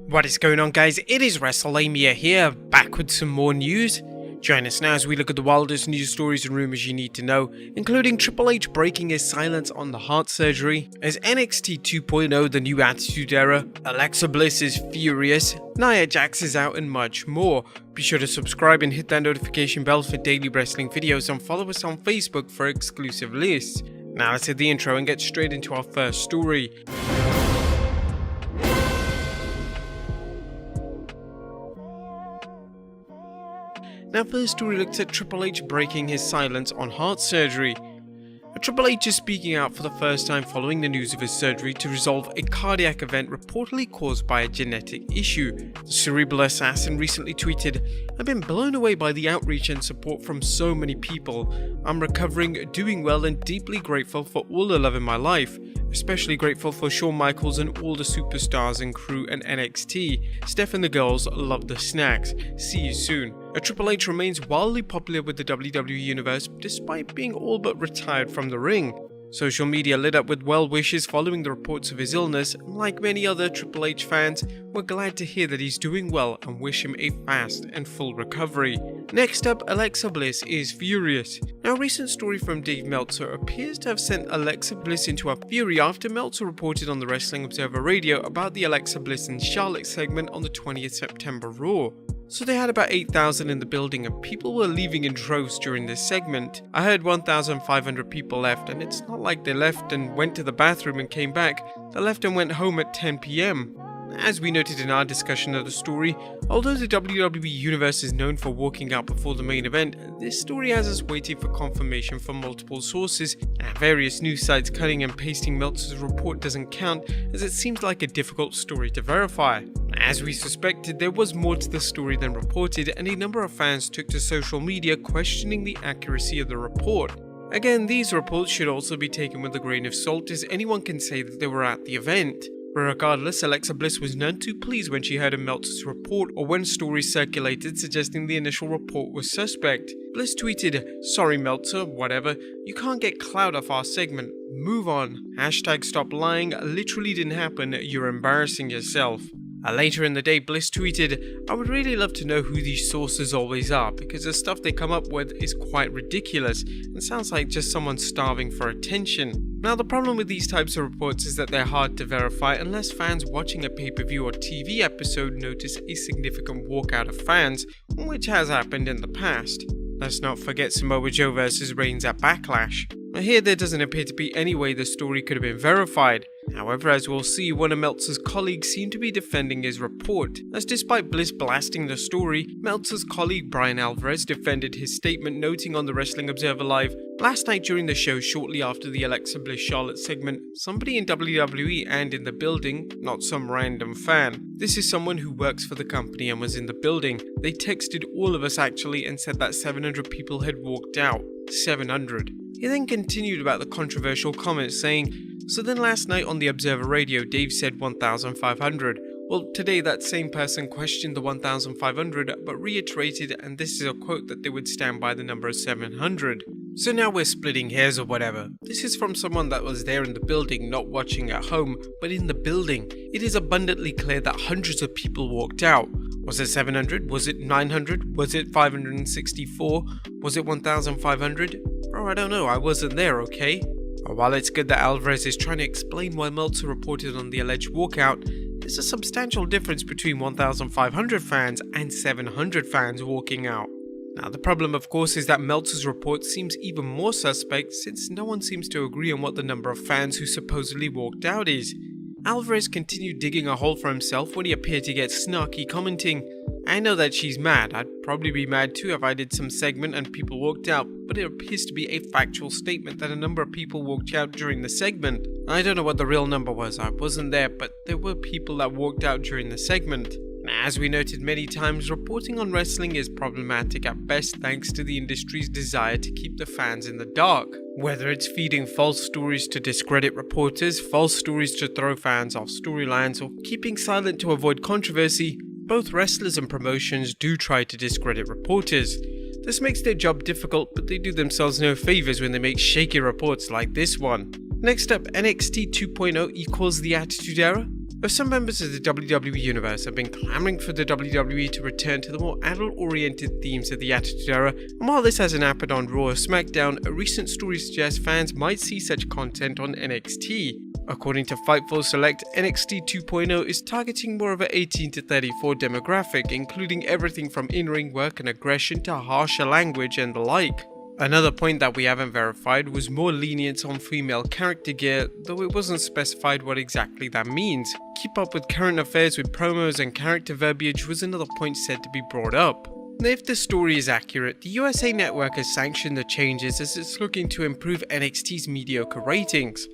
What is going on, guys? It is WrestleMania here, back with some more news. Join us now as we look at the wildest news stories and rumors you need to know, including Triple H breaking his silence on the heart surgery, as NXT 2.0 the new Attitude Era, Alexa Bliss is furious, Nia Jax is out, and much more. Be sure to subscribe and hit that notification bell for daily wrestling videos, and follow us on Facebook for exclusive lists. Now let's hit the intro and get straight into our first story. Now, first story looks at Triple H breaking his silence on heart surgery. Triple H is speaking out for the first time following the news of his surgery to resolve a cardiac event reportedly caused by a genetic issue. The cerebral assassin recently tweeted, "I've been blown away by the outreach and support from so many people. I'm recovering, doing well, and deeply grateful for all the love in my life. Especially grateful for Shawn Michaels and all the superstars and crew and NXT. Steph and the girls love the snacks. See you soon." Triple H remains wildly popular with the WWE universe despite being all but retired from the ring. Social media lit up with well wishes following the reports of his illness, and like many other Triple H fans, we're glad to hear that he's doing well and wish him a fast and full recovery. Next up, Alexa Bliss is furious. Now, a recent story from Dave Meltzer appears to have sent Alexa Bliss into a fury after Meltzer reported on the Wrestling Observer Radio about the Alexa Bliss and Charlotte segment on the 20th September Raw. So they had about 8,000 in the building and people were leaving in droves during this segment. I heard 1,500 people left, and it's not like they left and went to the bathroom and came back. They left and went home at 10 PM. As we noted in our discussion of the story, although the WWE Universe is known for walking out before the main event, this story has us waiting for confirmation from multiple sources, and various news sites cutting and pasting Meltzer's report doesn't count, as it seems like a difficult story to verify. As we suspected, there was more to the story than reported, and a number of fans took to social media questioning the accuracy of the report. Again, these reports should also be taken with a grain of salt, as anyone can say that they were at the event. But regardless, Alexa Bliss was none too pleased when she heard of Meltzer's report or when stories circulated suggesting the initial report was suspect. Bliss tweeted, "Sorry Meltzer, whatever, you can't get clout off our segment, move on, hashtag stop lying, literally didn't happen, you're embarrassing yourself." Later in the day, Bliss tweeted, "I would really love to know who these sources always are, because the stuff they come up with is quite ridiculous and sounds like just someone starving for attention." Now, the problem with these types of reports is that they're hard to verify unless fans watching a pay-per-view or TV episode notice a significant walkout of fans, which has happened in the past. Let's not forget Samoa Joe versus Reigns at Backlash. Here, there doesn't appear to be any way the story could have been verified. However, as we'll see, one of Meltzer's colleagues seemed to be defending his report, as despite Bliss blasting the story, Meltzer's colleague Brian Alvarez defended his statement, noting on the Wrestling Observer Live, "Last night during the show, shortly after the Alexa Bliss Charlotte segment, somebody in WWE and in the building, not some random fan. This is someone who works for the company and was in the building. They texted all of us actually and said that 700 people had walked out. 700. He then continued about the controversial comments, saying, "So then last night on the Observer Radio, Dave said 1,500. Well, today that same person questioned the 1,500 but reiterated, and this is a quote, that they would stand by the number of 700. So now we're splitting hairs or whatever. This is from someone that was there in the building, not watching at home, but in the building. It is abundantly clear that hundreds of people walked out. Was it 700? Was it 900? Was it 564? Was it 1,500? Bro, I don't know, I wasn't there, okay?" While it's good that Alvarez is trying to explain why Meltzer reported on the alleged walkout, there's a substantial difference between 1,500 fans and 700 fans walking out. Now, the problem, of course, is that Meltzer's report seems even more suspect since no one seems to agree on what the number of fans who supposedly walked out is. Alvarez continued digging a hole for himself when he appeared to get snarky, commenting, "I know that she's mad. I'd probably be mad too if I did some segment and people walked out, but it appears to be a factual statement that a number of people walked out during the segment. I don't know what the real number was, I wasn't there, but there were people that walked out during the segment." As we noted many times, reporting on wrestling is problematic at best thanks to the industry's desire to keep the fans in the dark. Whether it's feeding false stories to discredit reporters, false stories to throw fans off storylines, or keeping silent to avoid controversy, both wrestlers and promotions do try to discredit reporters. This makes their job difficult, but they do themselves no favors when they make shaky reports like this one. Next up, NXT 2.0 equals the Attitude Era. Though some members of the WWE universe have been clamoring for the WWE to return to the more adult-oriented themes of the Attitude Era, and while this hasn't happened on Raw or SmackDown, a recent story suggests fans might see such content on NXT. According to Fightful Select, NXT 2.0 is targeting more of an 18 to 34 demographic, including everything from in-ring work and aggression to harsher language and the like. Another point that we haven't verified was more lenience on female character gear, though it wasn't specified what exactly that means. Keep up with current affairs with promos and character verbiage was another point said to be brought up. If the story is accurate, the USA Network has sanctioned the changes as it's looking to improve NXT's mediocre ratings.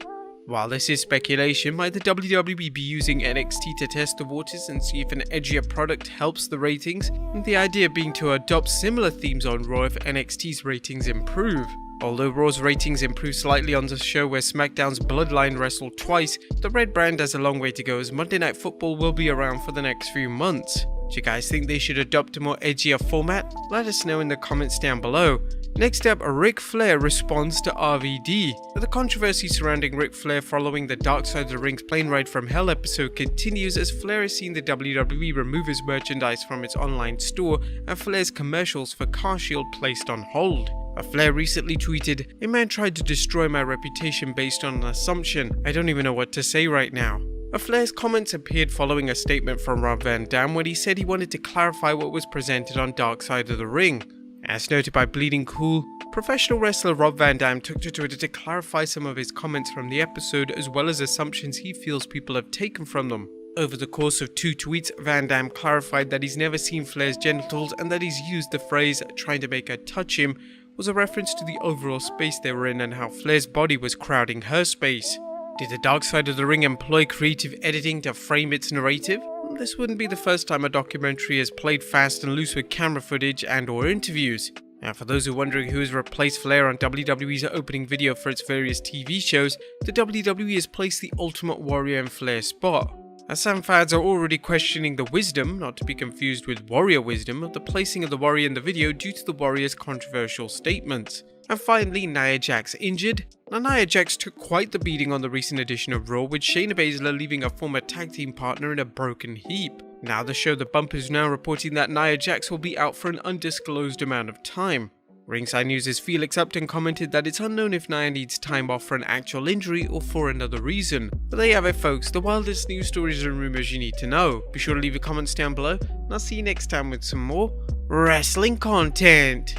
While this is speculation, might the WWE be using NXT to test the waters and see if an edgier product helps the ratings, and the idea being to adopt similar themes on Raw if NXT's ratings improve. Although Raw's ratings improved slightly on the show where SmackDown's Bloodline wrestled twice, the Red brand has a long way to go as Monday Night Football will be around for the next few months. Do you guys think they should adopt a more edgier format? Let us know in the comments down below. Next up, Ric Flair responds to RVD. The controversy surrounding Ric Flair following the Dark Side of the Ring's Plane Ride from Hell episode continues as Flair has seen the WWE remove his merchandise from its online store and Flair's commercials for CarShield placed on hold. Flair recently tweeted, "A man tried to destroy my reputation based on an assumption. I don't even know what to say right now." Flair's comments appeared following a statement from Rob Van Dam when he said he wanted to clarify what was presented on Dark Side of the Ring. As noted by Bleeding Cool, professional wrestler Rob Van Dam took to Twitter to clarify some of his comments from the episode as well as assumptions he feels people have taken from them. Over the course of 2 tweets, Van Dam clarified that he's never seen Flair's genitals and that he's used the phrase "trying to make her touch him" was a reference to the overall space they were in and how Flair's body was crowding her space. Did the Dark Side of the Ring employ creative editing to frame its narrative? This wouldn't be the first time a documentary has played fast and loose with camera footage and/or interviews. Now, for those who are wondering who has replaced Flair on WWE's opening video for its various TV shows, the WWE has placed the Ultimate Warrior in Flair's spot. As some fans are already questioning the wisdom, not to be confused with Warrior wisdom, of the placing of the Warrior in the video due to the Warrior's controversial statements. And finally, Nia Jax injured. Now, Nia Jax took quite the beating on the recent edition of Raw, with Shayna Baszler leaving a former tag team partner in a broken heap. Now the show The Bump is now reporting that Nia Jax will be out for an undisclosed amount of time. Ringside News' Felix Upton commented that it's unknown if Nia needs time off for an actual injury or for another reason. But there you have it, folks, the wildest news stories and rumours you need to know. Be sure to leave your comments down below, and I'll see you next time with some more wrestling content.